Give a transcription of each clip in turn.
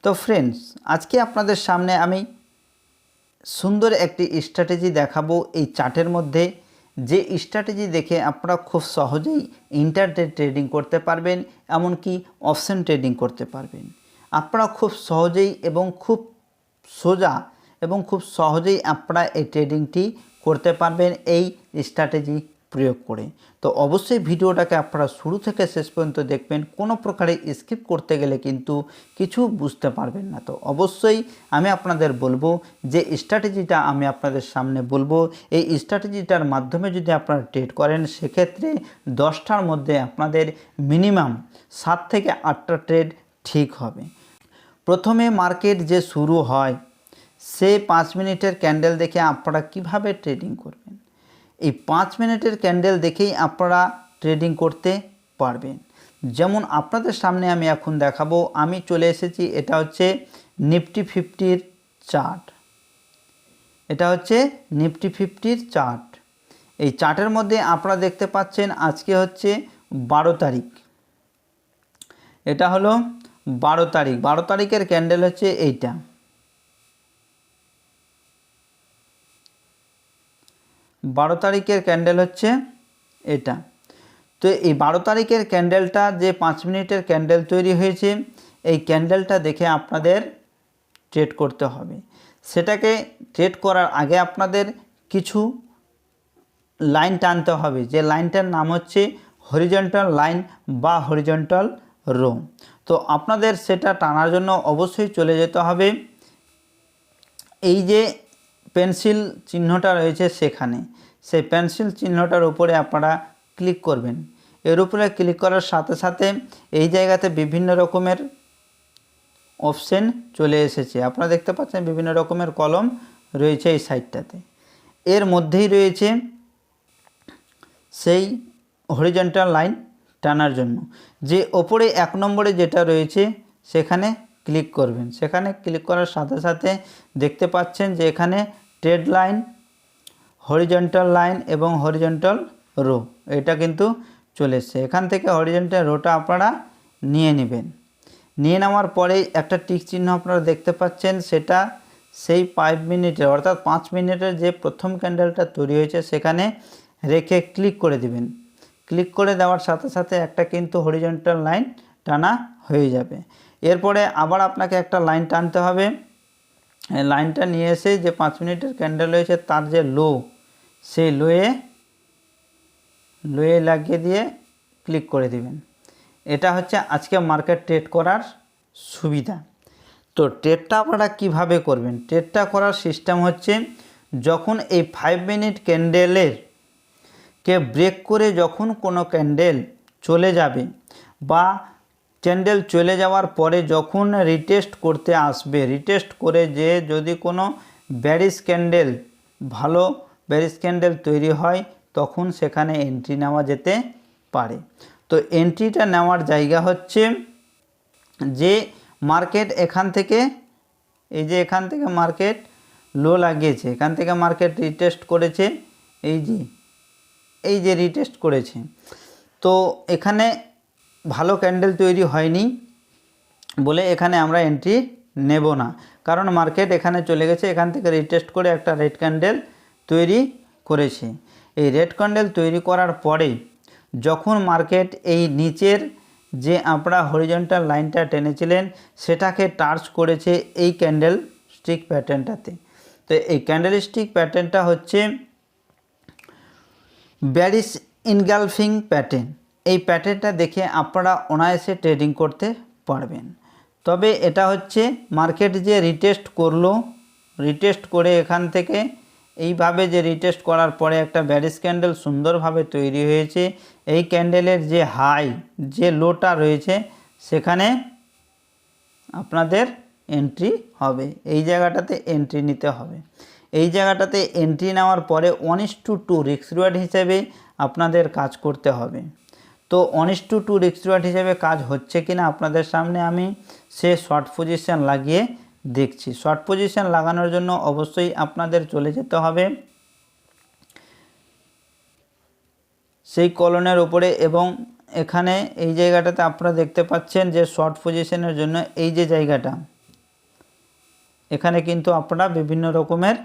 তো ফ্রেন্ডস, আজকে আপনাদের সামনে আমি সুন্দর একটি স্ট্র্যাটেজি দেখাবো এই চার্টের মধ্যে, যে স্ট্র্যাটেজি দেখে আপনারা খুব সহজেই ইন্টারডে ট্রেডিং করতে পারবেন, এমনকি অপশন ট্রেডিং করতে পারবেন। আপনারা খুব সহজেই এবং খুব সোজা এবং খুব সহজেই আপনারা এই ট্রেডিংটি করতে পারবেন এই স্ট্র্যাটেজি প্রয়োগ করে। তো অবশ্যই ভিডিওটাকে আপনারা শুরু থেকে শেষ পর্যন্ত দেখবেন, কোনো প্রকারে স্কিপ করতে গেলে কিন্তু কিছু বুঝতে পারবেন না। তো অবশ্যই আমি আপনাদের বলবো যে স্ট্র্যাটেজিটা আমি আপনাদের সামনে বলবো, এই স্ট্র্যাটেজিটার মাধ্যমে যদি আপনারা ট্রেড করেন, সেক্ষেত্রে 10টার মধ্যে আপনাদের মিনিমাম 7 থেকে 8টা ট্রেড ঠিক হবে। প্রথমে মার্কেট যে শুরু হয়, সে 5 মিনিটের ক্যান্ডেল দেখে আপনারা কিভাবে ট্রেডিং করবেন, এই 5 মিনিটের ক্যান্ডেল দেখেই আপনারা ট্রেডিং করতে পারবেন। যেমন আপনাদের সামনে আমি এখন দেখাবো, আমি চলে এসেছি, এটা হচ্ছে নিফটি 50-র চার্ট। এটা হচ্ছে নিফটি 50-র চার্ট। এই চার্টের মধ্যে আপনারা দেখতে পাচ্ছেন আজকে হচ্ছে 12 তারিখ। এটা হলো 12 তারিখ। 12 তারিখের ক্যান্ডেল হচ্ছে এইটা। 12 তারিখের ক্যান্ডেল হচ্ছে এটা। তো এই 12 তারিখের ক্যান্ডেলটা যে 5 মিনিটের ক্যান্ডেল তৈরি হয়েছে, এই ক্যান্ডেলটা দেখে আপনাদের ট্রেড করতে হবে। সেটাকে ট্রেড করার আগে আপনাদের কিছু লাইন টানতে হবে, যে লাইনটার নাম হচ্ছে হরিজন্টাল লাইন বা হরিজন্টাল রো। তো আপনাদের সেটা টানার জন্য অবশ্যই চলে যেতে হবে এই যে পেন্সিল চিহ্নটা রয়েছে সেখানে। সেই পেন্সিল চিহ্নটার উপরে আপনারা ক্লিক করবেন। এর উপরে ক্লিক করার সাথে সাথে এই জায়গাতে বিভিন্ন রকমের অপশন চলে এসেছে। আপনারা দেখতে পাচ্ছেন বিভিন্ন রকমের কলম রয়েছে এই সাইডটাতে। এর মধ্যেই রয়েছে সেই হরিজন্টাল লাইন টানার জন্য, যে ওপরে 1 নম্বরে যেটা রয়েছে সেখানে ক্লিক করবেন। সেখানে ক্লিক করার সাথে সাথে দেখতে পাচ্ছেন যে এখানে ট্রেড লাইন, হরিজন্টাল লাইন এবং হরিজন্টাল রো, এটা কিন্তু চলে এসছে। এখান থেকে হরিজন্টাল রোটা আপনারা নিয়ে নেবেন। নিয়ে নেওয়ার পরে একটা টিক চিহ্ন আপনারা দেখতে পাচ্ছেন, সেটা সেই 5 মিনিটের অর্থাৎ 5 মিনিটের যে প্রথম ক্যান্ডেলটা তৈরি হয়েছে সেখানে রেখে ক্লিক করে দিবেন। ক্লিক করে দেওয়ার সাথে সাথে একটা কিন্তু হরিজন্টাল লাইন টানা হয়ে যাবে। এরপরে আবার আপনাকে একটা লাইন টানতে হবে। এই লাইনটা নিয়ে এসে যে 5 মিনিটের ক্যান্ডেল রয়েছে তার যে লো, সেই লোয়ে লাগিয়ে দিয়ে ক্লিক করে দিবেন। এটা হচ্ছে আজকে মার্কেট ট্রেড করার সুবিধা। তো ট্রেডটা আপনারা কিভাবে করবেন? ট্রেডটা করার সিস্টেম হচ্ছে, যখন এই 5 মিনিট ক্যান্ডেলের কে ব্রেক করে যখন কোনো ক্যান্ডেল চলে যাবে, বা ক্যান্ডেল চলে যাওয়ার পরে যখন রিটেস্ট করতে আসবে, রিটেস্ট করে যে যদি কোনো ব্যারিশ ক্যান্ডেল, ভালো ব্যারিশ ক্যান্ডেল তৈরি হয়, তখন সেখানে এন্ট্রি নেওয়া যেতে পারে। তো এন্ট্রিটা নেওয়ার জায়গা হচ্ছে যে মার্কেট এখান থেকে, এই যে এখান থেকে মার্কেট লো লাগিয়েছে, এখান থেকে মার্কেট রিটেস্ট করেছে, এই যে রিটেস্ট করেছে, তো এখানে ভালো ক্যান্ডেল তৈরি হয়নি বলে এখানে আমরা এন্ট্রি নেব না, কারণ মার্কেট এখানে চলে গেছে, এখান থেকে রিটেস্ট করে একটা রেড ক্যান্ডেল তৈরি করেছে। এই রেড ক্যান্ডেল তৈরি করার পরে যখন মার্কেট এই নিচের যে আপনারা হরিজন্টাল লাইনটা টেনেছিলেন সেটাকে টাচ করেছে এই ক্যান্ডেল স্টিক প্যাটার্নটাতে। তো এই ক্যান্ডেল স্টিক প্যাটার্নটা হচ্ছে ব্যারিশ ইনগালফিং প্যাটার্ন। এই প্যাটার্নটা দেখে আপনারা অনায়াসে ট্রেডিং করতে পারবেন। তবে এটা হচ্ছে মার্কেট যে রিটেস্ট করলো, রিটেস্ট করে এখান থেকে এইভাবে যে রিটেস্ট করার পরে একটা ব্যারিশ ক্যান্ডেল সুন্দরভাবে তৈরি হয়েছে, এই ক্যান্ডেলের যে হাই, যে লোটা রয়েছে সেখানে আপনাদের এন্ট্রি হবে। এই জায়গাটাতে এন্ট্রি নিতে হবে। এই জায়গাটাতে এন্ট্রি নেওয়ার পরে 1:2 রিস্ক রিওয়ার্ড হিসেবে আপনাদের কাজ করতে হবে। তো 1:2 রিস্ক রিওয়ার্ড হিসেবে কাজ হচ্ছে কিনা আপনাদের সামনে আমি সে শর্ট পজিশন লাগিয়ে দেখছি। শর্ট পজিশন লাগানোর জন্য অবশ্যই আপনাদের চলে যেতে হবে সেই কলনের উপরে, এবং এখানে এই জায়গাটাতে আপনারা দেখতে পাচ্ছেন যে শর্ট পজিশনের জন্য এই যে জায়গাটা, এখানে কিন্তু আপনারা বিভিন্ন রকমের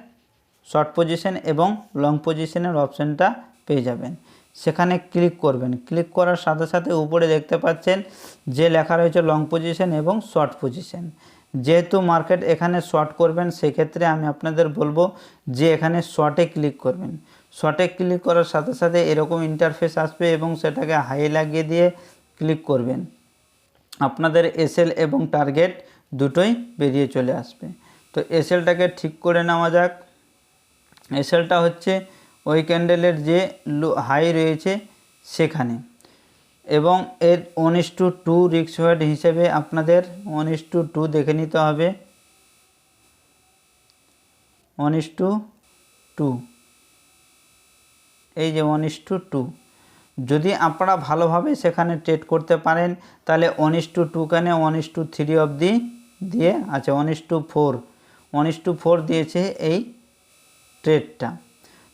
শর্ট পজিশন এবং লং পজিশনের অপশানটা পেয়ে যাবেন। সেখানে ক্লিক করবেন। ক্লিক করার সাথে সাথে উপরে দেখতে পাচ্ছেন যে লেখা রয়েছে লং পজিশন এবং শর্ট পজিশন। যেহেতু মার্কেট এখানে শর্ট করবেন, সেক্ষেত্রে আমি আপনাদের বলবো যে এখানে শর্টে ক্লিক করবেন। শর্টে ক্লিক করার সাথে সাথে এরকম ইন্টারফেস আসবে এবং সেটাকে হাই লাগিয়ে দিয়ে ক্লিক করবেন। আপনাদের এসএল এবং টার্গেট দুটোই বেরিয়ে চলে আসবে। তো এসএলটাকে ঠিক করে নেওয়া যাক। এসএলটা হচ্ছে ওই ক্যান্ডেলের যে হাই রয়েছে সেখানে, এবং এর 1:2 রিস্ক ওয়েট হিসেবে আপনাদের 1:2 দেখে নিতে হবে। 1:2, এই যে 1:2। যদি আপনারা ভালোভাবে সেখানে ট্রেড করতে পারেন তাহলে 1:2 কেন 1:3 অবধি দিয়ে আছে, 1:4 দিয়েছে এই ট্রেডটা।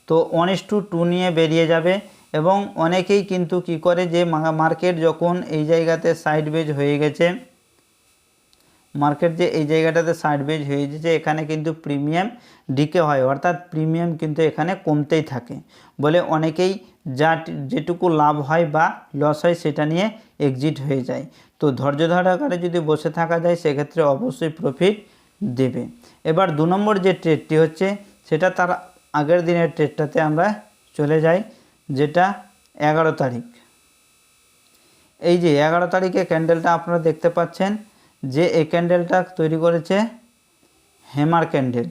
তো 1:2 নিয়ে বেরিয়ে যাবে। এবং অনেকেই কিন্তু কি করে যে মার্কেট যখন এই জায়গাতে সাইডওয়েজ হয়ে গেছে, মার্কেট যে এই জায়গাটাতে সাইডওয়েজ হয়ে গেছে, এখানে কিন্তু প্রিমিয়াম ডিকে হয়, অর্থাৎ প্রিমিয়াম কিন্তু এখানে কমতেই থাকে বলে অনেকেই যেটুকু লাভ হয় বা লস হয় সেটা নিয়ে এক্সিট হয়ে যায়। তো ধৈর্য ধারাকারে যদি বসে থাকা যায় সেক্ষেত্রে অবশ্যই প্রফিট দেবে। এবার 2 নম্বর যে ট্রেডটি হচ্ছে সেটা তার আগের দিনের ট্রেডটাতে আমরা চলে যাই, যেটা 11 তারিখ। এই যে 11 তারিখে ক্যান্ডেলটা আপনারা দেখতে পাচ্ছেন যে এই ক্যান্ডেলটা তৈরি করেছে হ্যামার ক্যান্ডেল।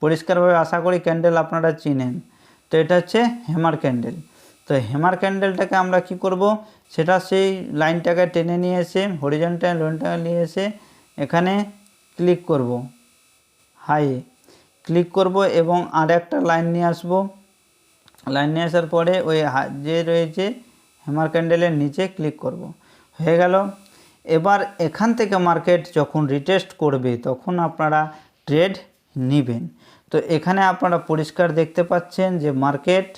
পরিষ্কারভাবে আশা করি ক্যান্ডেল আপনারা চিনেন। তো এটা হচ্ছে হ্যামার ক্যান্ডেল। তো হ্যামার ক্যান্ডেলটাকে আমরা কি করব, সেটা সেই লাইনটাকে টেনে নিয়ে এসে হরিজন্টাল লাইনটাকে নিয়ে এসে এখানে ক্লিক করব, হাইয়ে ক্লিক করব এবং আর একটা লাইন নিয়ে আসব। লাইন নিয়ে আসার পরে ওই যে রয়েছে হ্যামার ক্যান্ডেলের নিচে ক্লিক করব, হয়ে গেল। এবার এখান থেকে মার্কেট যখন রিটেস্ট করবে তখন আপনারা ট্রেড নেবেন। তো এখানে আপনারা পরিষ্কার দেখতে পাচ্ছেন যে মার্কেট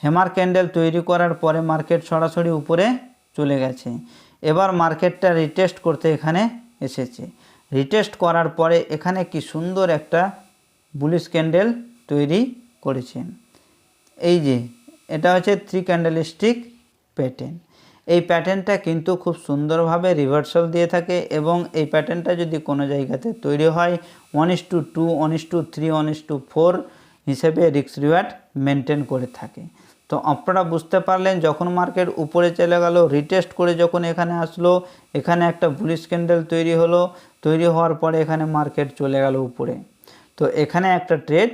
হ্যামার ক্যান্ডেল তৈরি করার পরে মার্কেট সরাসরি উপরে চলে গেছে। এবার মার্কেটটা রিটেস্ট করতে এখানে এসেছে। রিটেস্ট করার পরে এখানে কি সুন্দর একটা বুলিশ ক্যান্ডেল তৈরি করেছে। এই যে এটা হচ্ছে 3 ক্যান্ডেলস্টিক প্যাটার্ন। এই প্যাটার্নটা কিন্তু খুব সুন্দরভাবে রিভার্সাল দিয়ে থাকে এবং এই প্যাটার্নটা যদি কোনো জায়গাতে তৈরি হয় 1:2, 1:3, 1:4 হিসেবে রিস্ক রিওয়ার্ড মেনটেন করে থাকে। তো আপনারা বুঝতে পারলেন যখন মার্কেট উপরে চলে গেল, রিটেস্ট করে যখন এখানে আসলো, এখানে একটা বুলিশ ক্যান্ডেল তৈরি হলো, তৈরি হওয়ার পরে এখানে মার্কেট চলে গেল উপরে। তো এখানে একটা ট্রেড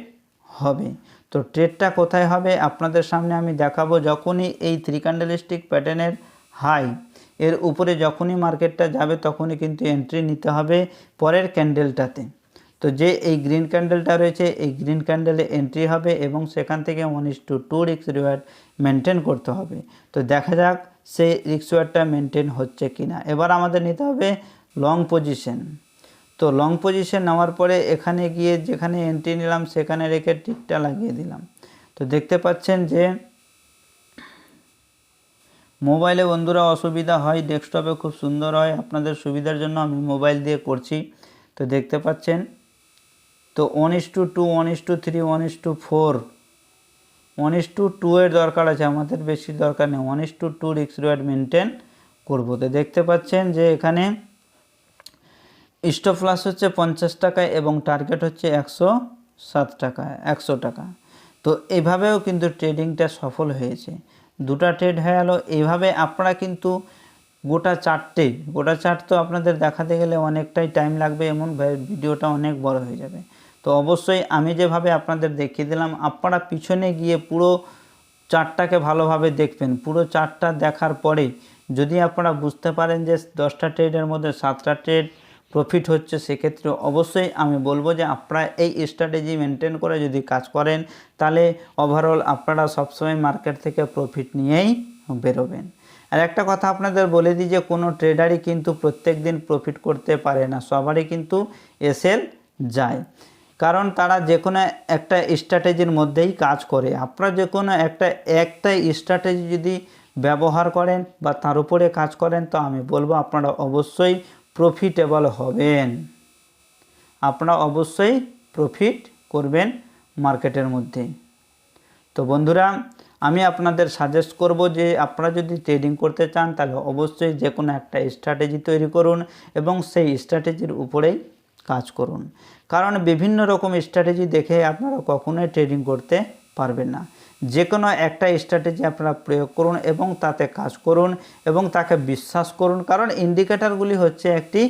হবে। তো ট্রেডটা কোথায় হবে আপনাদের সামনে আমি দেখাবো। যখনই এই 3 ক্যান্ডেলস্টিক প্যাটার্নের হাই এর উপরে যখনই মার্কেটটা যাবে তখনই কিন্তু এন্ট্রি নিতে হবে পরের ক্যান্ডেলটাতে। তো যে এই গ্রিন ক্যান্ডেলটা রয়েছে এই গ্রিন ক্যান্ডেলে এন্ট্রি হবে এবং সেখান থেকে 1:2 রিস্ক রিওয়ার্ড মেনটেন করতে হবে। তো দেখা যাক সেই রিস্ক রিওয়ার্ডটা মেনটেন হচ্ছে কি না। এবার আমাদের নিতে হবে লং পজিশন। তো লং পজিশন নেওয়ার পরে এখানে গিয়ে যেখানে এন্ট্রি নিলাম সেখানে রেখে টিকটা লাগিয়ে দিলাম। তো দেখতে পাচ্ছেন যে মোবাইলে বন্ধুরা অসুবিধা হয়, ডেস্কটপে খুব সুন্দর হয়। আপনাদের সুবিধার জন্য আমি মোবাইল দিয়ে করছি। তো দেখতে পাচ্ছেন তো 1:2, 1:3, 1:4, 1:2 এর দরকার আছে, আমাদের বেশি দরকার নেই। 1:2 রিস্ক রিওয়ার্ড মেনটেন করবো। তো দেখতে পাচ্ছেন যে এখানে স্টপ লস হচ্ছে 50 টাকা এবং টার্গেট হচ্ছে 107 টাকা, 100 টাকা। তো এইভাবেও কিন্তু ট্রেডিংটা সফল হয়েছে। দুটা ট্রেড হয়ে গেল। এইভাবে আপনারা কিন্তু গোটা চার্ট তো আপনাদের দেখাতে গেলে অনেকটাই টাইম লাগবে, এমন ভিডিওটা অনেক বড় হয়ে যাবে। তো অবশ্যই আমি যেভাবে আপনাদের দেখিয়ে দিলাম আপনারা পিছনে গিয়ে পুরো চার্টটাকে ভালোভাবে দেখবেন। পুরো চার্টটা দেখার পরে যদি আপনারা বুঝতে পারেন যে 10টা ট্রেডের মধ্যে 7টা ট্রেড প্রফিট হচ্ছে, সেক্ষেত্রে অবশ্যই আমি বলবো যে আপনারা এই স্ট্র্যাটেজি মেনটেন করে যদি কাজ করেন তাহলে ওভারঅল আপনারা সবসময় মার্কেট থেকে প্রফিট নিয়েই বেরোবেন। আর একটা কথা আপনাদের বলে দিই যে কোনো ট্রেডারই কিন্তু প্রত্যেক দিন প্রফিট করতে পারে না, সবারই কিন্তু এসএল যায়, কারণ তারা যে কোনো একটা স্ট্র্যাটেজির মধ্যেই কাজ করে। আপনারা যে কোনো একটা স্ট্র্যাটেজি যদি ব্যবহার করেন বা তার উপরে কাজ করেন তো আমি বলবো আপনারা অবশ্যই প্রফিটেবল হবেন। আপনারা অবশ্যই প্রফিট করবেন মার্কেটের মধ্যে। তো বন্ধুরা, আমি আপনাদের সাজেস্ট করব যে আপনারা যদি ট্রেডিং করতে চান তাহলে অবশ্যই যে কোনো একটা স্ট্র্যাটেজি তৈরি করুন এবং সেই স্ট্র্যাটেজির উপরেই কাজ করুন। কারণ বিভিন্ন রকম স্ট্র্যাটেজি দেখে আপনারা কখনোই ট্রেডিং করতে পারবেন না। যে কোনো একটা স্ট্র্যাটেজি আপনারা প্রয়োগ করুন এবং তাতে কাজ করুন এবং তাকে বিশ্বাস করুন। কারণ ইন্ডিকেটরগুলি হচ্ছে একটি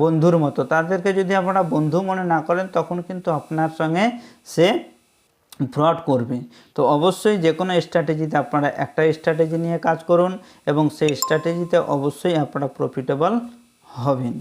বন্ধুর মতো, তাদেরকে যদি আপনারা বন্ধু মনে না করেন তখন কিন্তু আপনার সঙ্গে সে ফ্রড করবে। তো অবশ্যই যে কোনো স্ট্র্যাটেজিতে আপনারা একটা স্ট্র্যাটেজি নিয়ে কাজ করুন এবং সেই স্ট্র্যাটেজিতে অবশ্যই আপনারা প্রফিটেবল হবেন।